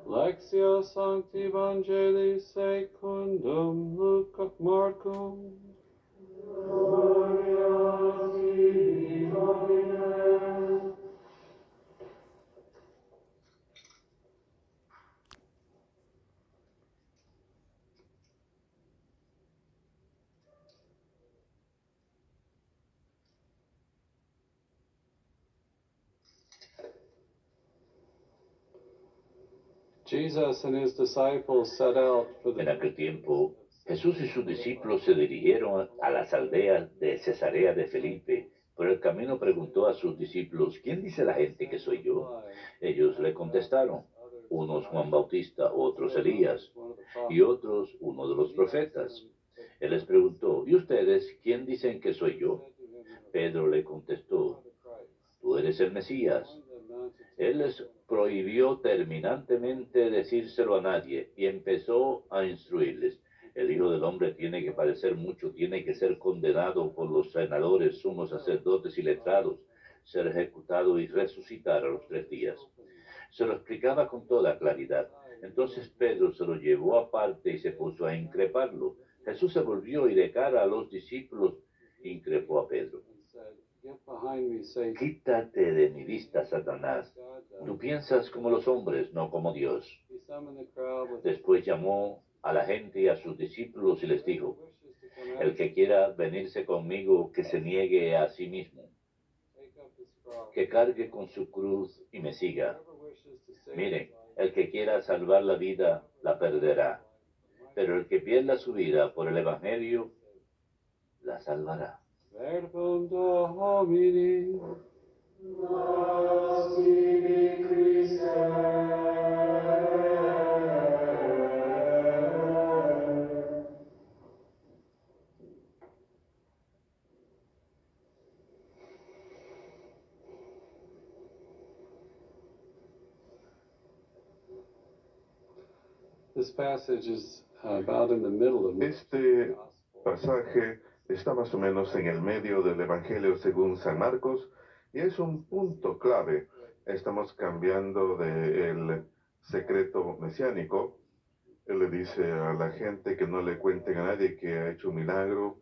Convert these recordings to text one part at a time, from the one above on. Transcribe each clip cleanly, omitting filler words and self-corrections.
Lectio Sancti Evangelii secundum Marcum. Gloria tibi, Domine. En aquel tiempo, Jesús y sus discípulos se dirigieron a las aldeas de Cesarea de Felipe. Por el camino preguntó a sus discípulos: ¿quién dice la gente que soy yo? Ellos le contestaron: unos Juan Bautista, otros Elías, y otros uno de los profetas. Él les preguntó: ¿y ustedes quién dicen que soy yo? Pedro le contestó: tú eres el Mesías. Él les prohibió terminantemente decírselo a nadie y empezó a instruirles: el Hijo del Hombre tiene que padecer mucho, tiene que ser condenado por los senadores, sumos sacerdotes y letrados, ser ejecutado y resucitar a los 3 días. Se lo explicaba con toda claridad. Entonces Pedro se lo llevó aparte y se puso a increparlo. Jesús se volvió y de cara a los discípulos increpó a Pedro: quítate de mi vista, Satanás. Tú piensas como los hombres, no como Dios. Después llamó a la gente y a sus discípulos y les dijo: el que quiera venirse conmigo, que se niegue a sí mismo, que cargue con su cruz y me siga. Miren, el que quiera salvar la vida, la perderá. Pero el que pierda su vida por el Evangelio, la salvará. Verbum Domini. Nos tibi Christe. This passage is about in the middle of Este pasaje está más o menos en el medio del Evangelio según San Marcos y es un punto clave. Estamos cambiando del secreto mesiánico. Él le dice a la gente que no le cuenten a nadie que ha hecho un milagro.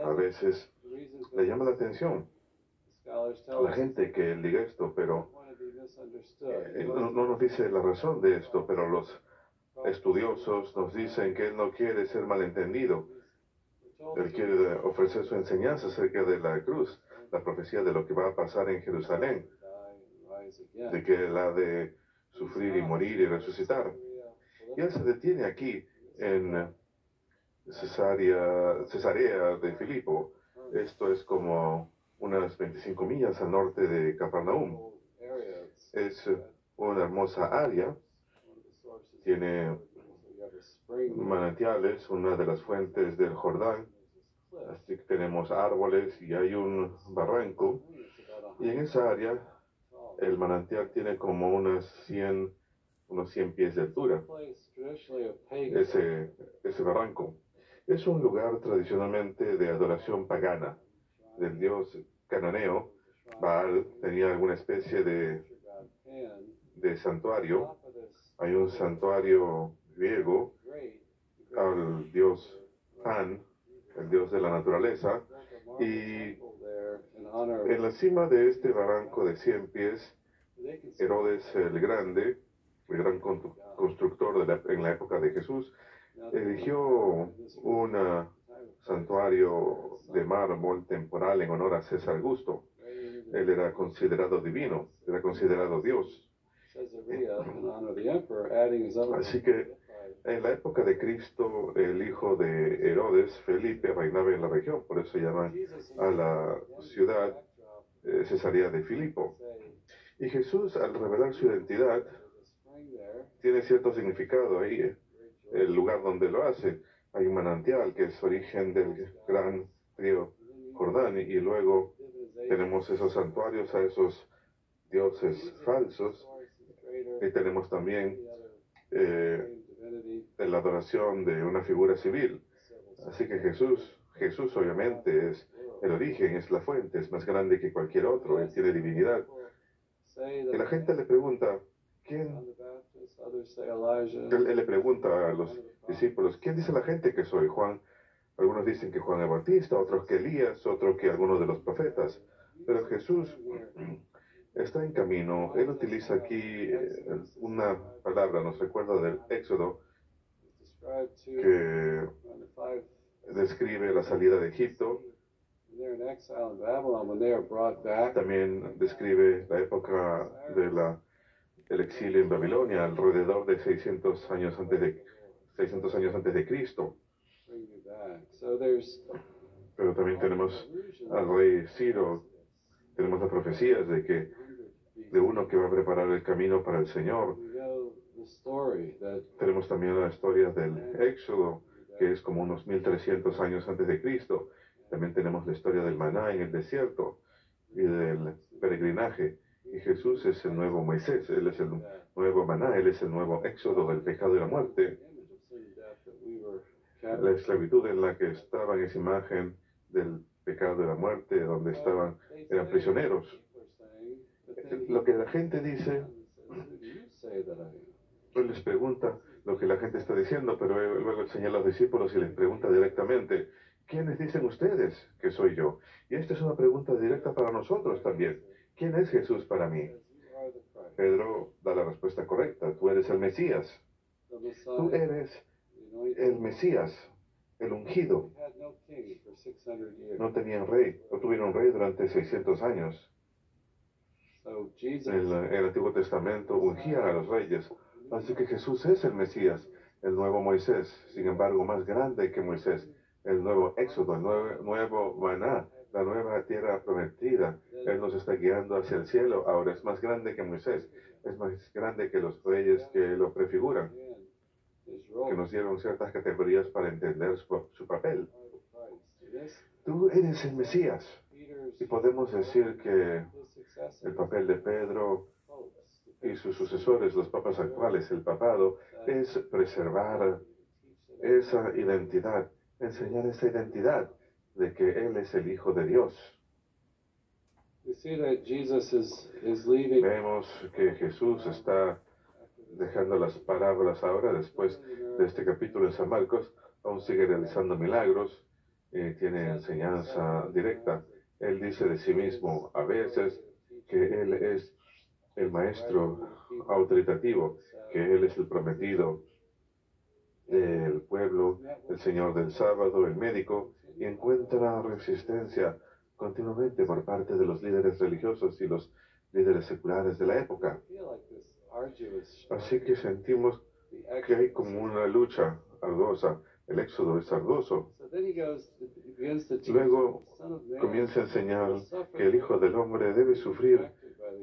A veces le llama la atención a la gente que él diga esto, pero no nos dice la razón de esto, pero los estudiosos nos dicen que él no quiere ser malentendido. Él quiere ofrecer su enseñanza acerca de la cruz, la profecía de lo que va a pasar en Jerusalén, de que él ha de sufrir y morir y resucitar. Y él se detiene aquí en Cesarea de Filipo. Esto es como unas 25 millas al norte de Capernaum. Es una hermosa área. Tiene manantiales, una de las fuentes del Jordán. Así que tenemos árboles y hay un barranco. Y en esa área el manantial tiene como unos 100 pies de altura. Ese barranco es un lugar tradicionalmente de adoración pagana del dios cananeo. Baal tenía alguna especie de santuario. Hay un santuario griego al dios Pan, el dios de la naturaleza, y en la cima de este barranco de 100 pies, Herodes el Grande, el gran constructor en la época de Jesús, erigió un santuario de mármol temporal en honor a César Augusto. Él era considerado divino, era considerado Dios. Así que en la época de Cristo, el hijo de Herodes, Felipe, reinaba en la región. Por eso llaman a la ciudad Cesarea de Filipo. Y Jesús, al revelar su identidad, tiene cierto significado ahí. El lugar donde lo hace, hay un manantial que es origen del gran río Jordán. Y luego tenemos esos santuarios a esos dioses falsos. Y tenemos también la adoración de una figura civil. Así que Jesús obviamente es el origen, es la fuente, es más grande que cualquier otro, Él tiene divinidad. Y la gente le pregunta, ¿quién? Él le pregunta a los discípulos, ¿quién dice la gente que soy? Juan. Algunos dicen que Juan el Bautista, otros que Elías, otros que algunos de los profetas. Pero Jesús está en camino. Él utiliza aquí una palabra, nos recuerda del Éxodo, que describe la salida de Egipto. También describe la época del exilio en Babilonia, alrededor de 600 años antes de Cristo. Pero también tenemos al rey Ciro, tenemos las profecías de uno que va a preparar el camino para el Señor. Tenemos también la historia del Éxodo, que es como unos 1300 años antes de Cristo. También tenemos la historia del maná en el desierto y del peregrinaje. Y Jesús es el nuevo Moisés, Él es el nuevo maná, Él es el nuevo Éxodo del pecado y la muerte. La esclavitud en la que estaban es imagen del pecado y la muerte, donde eran prisioneros. Lo que la gente dice, Él les pregunta lo que la gente está diciendo, pero luego Él señala a los discípulos y les pregunta directamente, ¿quiénes dicen ustedes que soy yo? Y esta es una pregunta directa para nosotros también. ¿Quién es Jesús para mí? Pedro da la respuesta correcta. Tú eres el Mesías. Tú eres el Mesías, el ungido. No tenían rey, no tuvieron rey durante 600 años. En el Antiguo Testamento ungían a los reyes. Así que Jesús es el Mesías, el nuevo Moisés, sin embargo más grande que Moisés, el nuevo Éxodo, el nuevo maná, la nueva tierra prometida. Él nos está guiando hacia el cielo. Ahora es más grande que Moisés, es más grande que los reyes que lo prefiguran, que nos dieron ciertas categorías para entender su papel. Tú eres el Mesías. Y podemos decir que el papel de Pedro y sus sucesores, los papas actuales, el papado, es preservar esa identidad, enseñar esa identidad de que Él es el Hijo de Dios. Vemos que Jesús está dejando las parábolas ahora, después de este capítulo en San Marcos, aún sigue realizando milagros, tiene enseñanza directa. Él dice de sí mismo a veces que Él es el maestro autoritativo, que Él es el prometido del pueblo, el Señor del sábado, el médico, y encuentra resistencia continuamente por parte de los líderes religiosos y los líderes seculares de la época. Así que sentimos que hay como una lucha arduosa. El Éxodo es arduoso. Luego comienza a enseñar que el Hijo del Hombre debe sufrir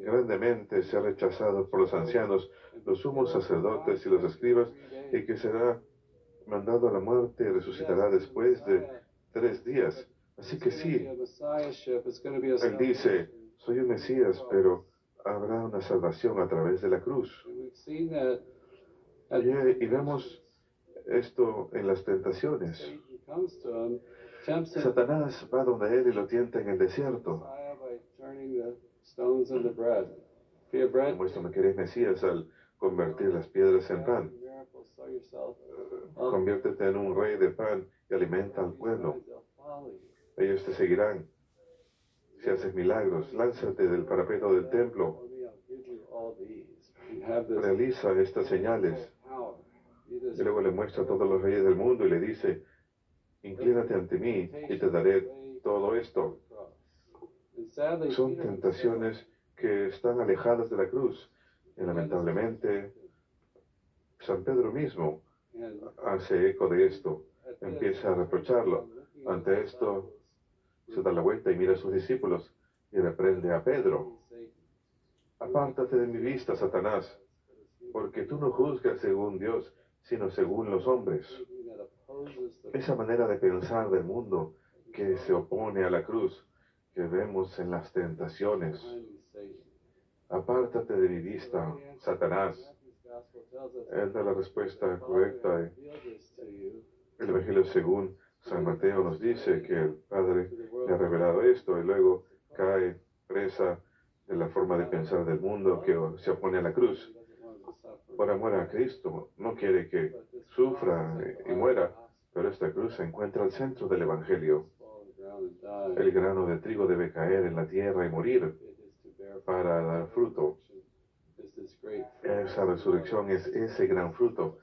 grandemente, ser rechazado por los ancianos, los sumos sacerdotes y los escribas, y que será mandado a la muerte y resucitará después de 3 días. Así que sí, Él dice, soy un Mesías, pero habrá una salvación a través de la cruz. Y vemos esto en las tentaciones. Satanás va donde Él y lo tienta en el desierto. Demuéstrame que eres Mesías al convertir las piedras en pan. Conviértete en un rey de pan y alimenta al pueblo. Ellos te seguirán. Si haces milagros, lánzate del parapeto del templo. Realiza estas señales. Y luego le muestra a todos los reyes del mundo y le dice, inclínate ante mí y te daré todo esto. Son tentaciones que están alejadas de la cruz. Y lamentablemente, San Pedro mismo hace eco de esto, empieza a reprocharlo. Ante esto, se da la vuelta y mira a sus discípulos y reprende a Pedro. Apártate de mi vista, Satanás, porque tú no juzgas según Dios, sino según los hombres. Esa manera de pensar del mundo que se opone a la cruz, que vemos en las tentaciones. Apártate de mi vista, Satanás. Él da la respuesta correcta. El Evangelio según San Mateo nos dice que el Padre le ha revelado esto y luego cae presa de la forma de pensar del mundo que se opone a la cruz. Por amor a Cristo, no quiere que sufra y muera, pero esta cruz se encuentra al centro del Evangelio. El grano de trigo debe caer en la tierra y morir para dar fruto. Esa resurrección es ese gran fruto,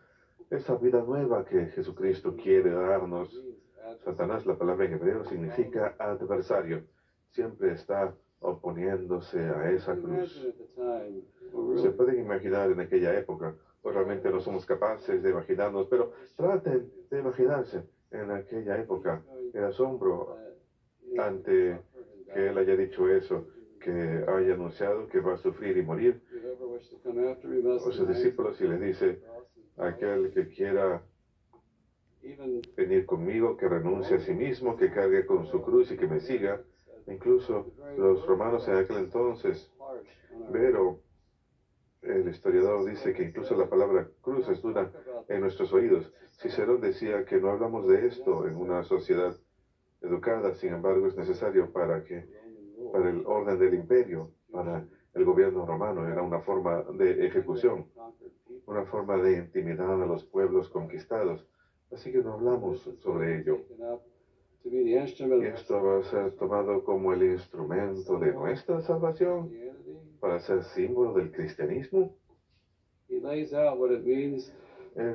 esa vida nueva que Jesucristo quiere darnos. Satanás, la palabra en hebreo, significa adversario. Siempre está oponiéndose a esa cruz. Se pueden imaginar en aquella época, pues realmente no somos capaces de imaginarnos, pero traten de imaginarse en aquella época el asombro ante que él haya dicho eso, que haya anunciado que va a sufrir y morir. A sus discípulos y les dice, aquel que quiera venir conmigo, que renuncie a sí mismo, que cargue con su cruz y que me siga. Incluso los romanos en aquel entonces, pero el historiador dice que incluso la palabra cruz es dura en nuestros oídos. Cicerón decía que no hablamos de esto en una sociedad educada, sin embargo es necesario para el orden del imperio, para el gobierno romano, era una forma de ejecución, una forma de intimidar a los pueblos conquistados. Así que no hablamos sobre ello. Y esto va a ser tomado como el instrumento de nuestra salvación para ser símbolo del cristianismo. Él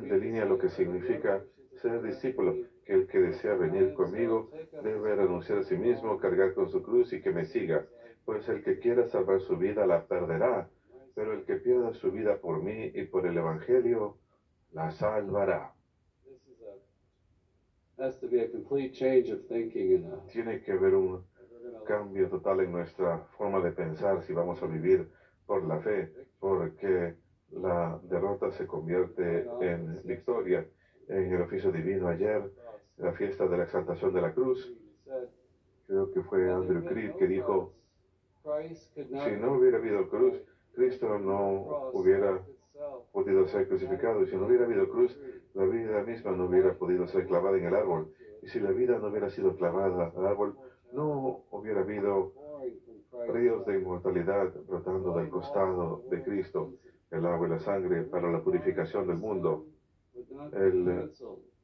delinea lo que significa ser discípulo, que el que desea venir conmigo debe renunciar a sí mismo, cargar con su cruz y que me siga. Pues el que quiera salvar su vida la perderá, pero el que pierda su vida por mí y por el Evangelio la salvará. Tiene que haber un cambio total en nuestra forma de pensar si vamos a vivir por la fe, porque la derrota se convierte en victoria. En el oficio divino ayer, en la fiesta de la exaltación de la cruz, creo que fue Andrew Creed que dijo, si no hubiera habido cruz, Cristo no hubiera podido ser crucificado, y si no hubiera habido cruz, la vida misma no hubiera podido ser clavada en el árbol, y si la vida no hubiera sido clavada al árbol, no hubiera habido ríos de inmortalidad brotando del costado de Cristo, el agua y la sangre para la purificación del mundo. El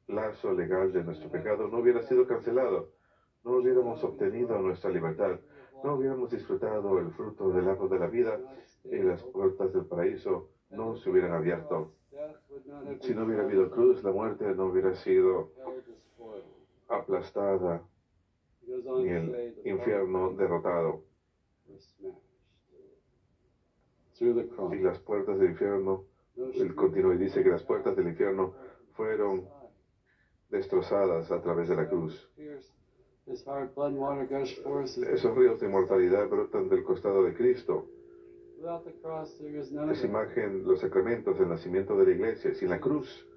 lazo legal de nuestro pecado no hubiera sido cancelado, no hubiéramos obtenido nuestra libertad, no hubiéramos disfrutado el fruto del árbol de la vida y las puertas del paraíso no se hubieran abierto. Si no hubiera habido cruz, la muerte no hubiera sido aplastada ni el infierno derrotado. Y las puertas del infierno, él continúa y dice que las puertas del infierno fueron destrozadas a través de la cruz. Esos ríos de inmortalidad brotan del costado de Cristo. Esa imagen, los sacramentos, el nacimiento de la iglesia, sin la cruz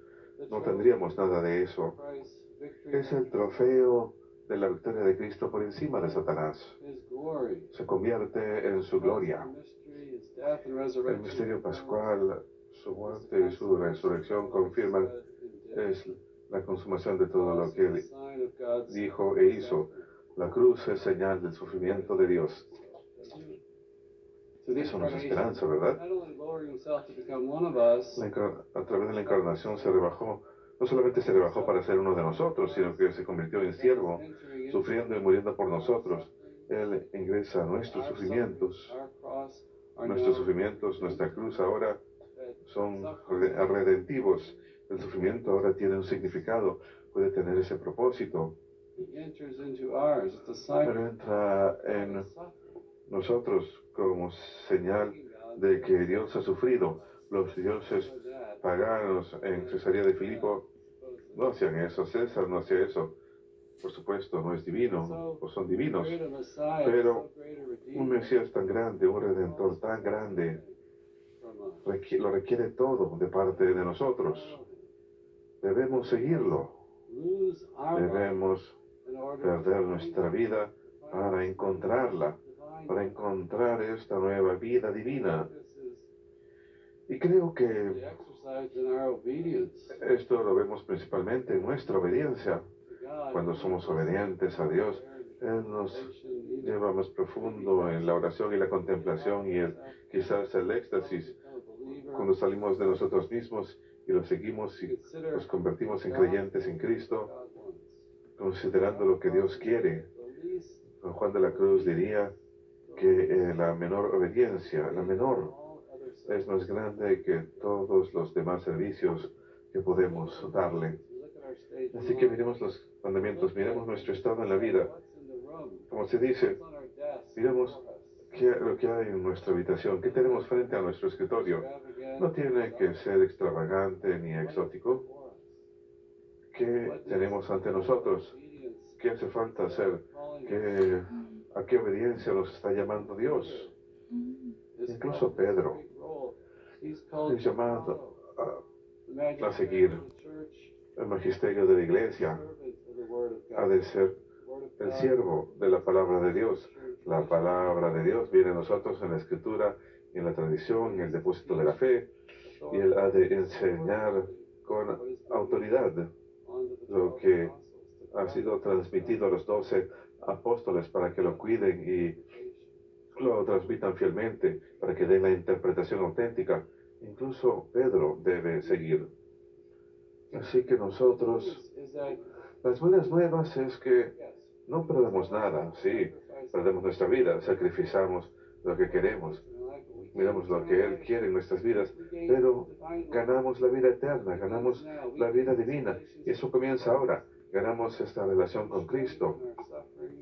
no tendríamos nada de eso. Es el trofeo de la victoria de Cristo por encima de Satanás. Se convierte en su gloria. El misterio pascual, su muerte y su resurrección confirman es la consumación de todo lo que él dijo e hizo. La cruz es señal del sufrimiento de Dios. Eso nos esperanza, ¿verdad? A través de la encarnación se rebajó, no solamente se rebajó para ser uno de nosotros, sino que se convirtió en siervo, sufriendo y muriendo por nosotros. Él ingresa a nuestros sufrimientos. Nuestros sufrimientos, nuestra cruz ahora son redentivos. El sufrimiento ahora tiene un significado, puede tener ese propósito. Pero entra en nosotros como señal de que Dios ha sufrido. Los dioses paganos en Cesarea de Filipo no hacían eso. César no hacía eso. Por supuesto, no es divino, o son divinos. Pero un Mesías tan grande, un Redentor tan grande, lo requiere todo de parte de nosotros. Debemos seguirlo. Debemos perder nuestra vida para encontrarla, para encontrar esta nueva vida divina. Y creo que esto lo vemos principalmente en nuestra obediencia. cuando somos obedientes a Dios, Él nos lleva más profundo en la oración y la contemplación y quizás el éxtasis cuando salimos de nosotros mismos y lo seguimos y nos convertimos en creyentes en Cristo, considerando lo que Dios quiere. San Juan de la Cruz diría que la menor obediencia, la menor, es más grande que todos los demás servicios que podemos darle. Así que miremos los mandamientos, miremos nuestro estado en la vida. Como se dice, miremos lo que hay en nuestra habitación, qué tenemos frente a nuestro escritorio. No tiene que ser extravagante ni exótico. ¿Qué tenemos ante nosotros? ¿Qué hace falta hacer? ¿A qué obediencia nos está llamando Dios? Incluso Pedro es llamado a seguir el magisterio de la iglesia, ha de ser el siervo de la palabra de Dios. La palabra de Dios viene a nosotros en la escritura, en la tradición, en el depósito de la fe, y Él ha de enseñar con autoridad lo que ha sido transmitido a los 12 apóstoles para que lo cuiden y lo transmitan fielmente, para que den la interpretación auténtica. Incluso Pedro debe seguir. Así que nosotros, las buenas nuevas es que no perdemos nada, sí, perdemos nuestra vida, sacrificamos lo que queremos, miramos lo que Él quiere en nuestras vidas, pero ganamos la vida eterna, ganamos la vida divina, y eso comienza ahora. Ganamos esta relación con Cristo,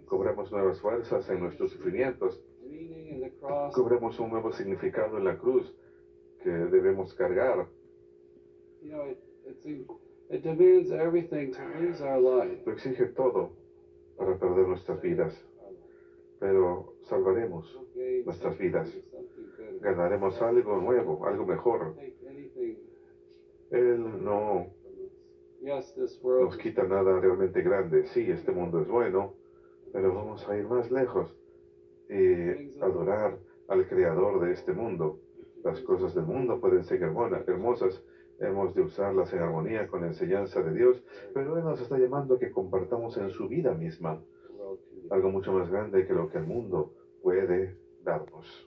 cobramos nuevas fuerzas en nuestros sufrimientos, cobramos un nuevo significado en la cruz que debemos cargar. Lo exige todo para perder nuestras vidas, pero salvaremos nuestras vidas. Ganaremos algo nuevo, algo mejor. Él no nos quita nada realmente grande. Sí, este mundo es bueno, pero vamos a ir más lejos y adorar al creador de este mundo. Las cosas del mundo pueden ser hermosas, hemos de usarlas en armonía con la enseñanza de Dios, pero Él nos está llamando a que compartamos en su vida misma algo mucho más grande que lo que el mundo puede darnos.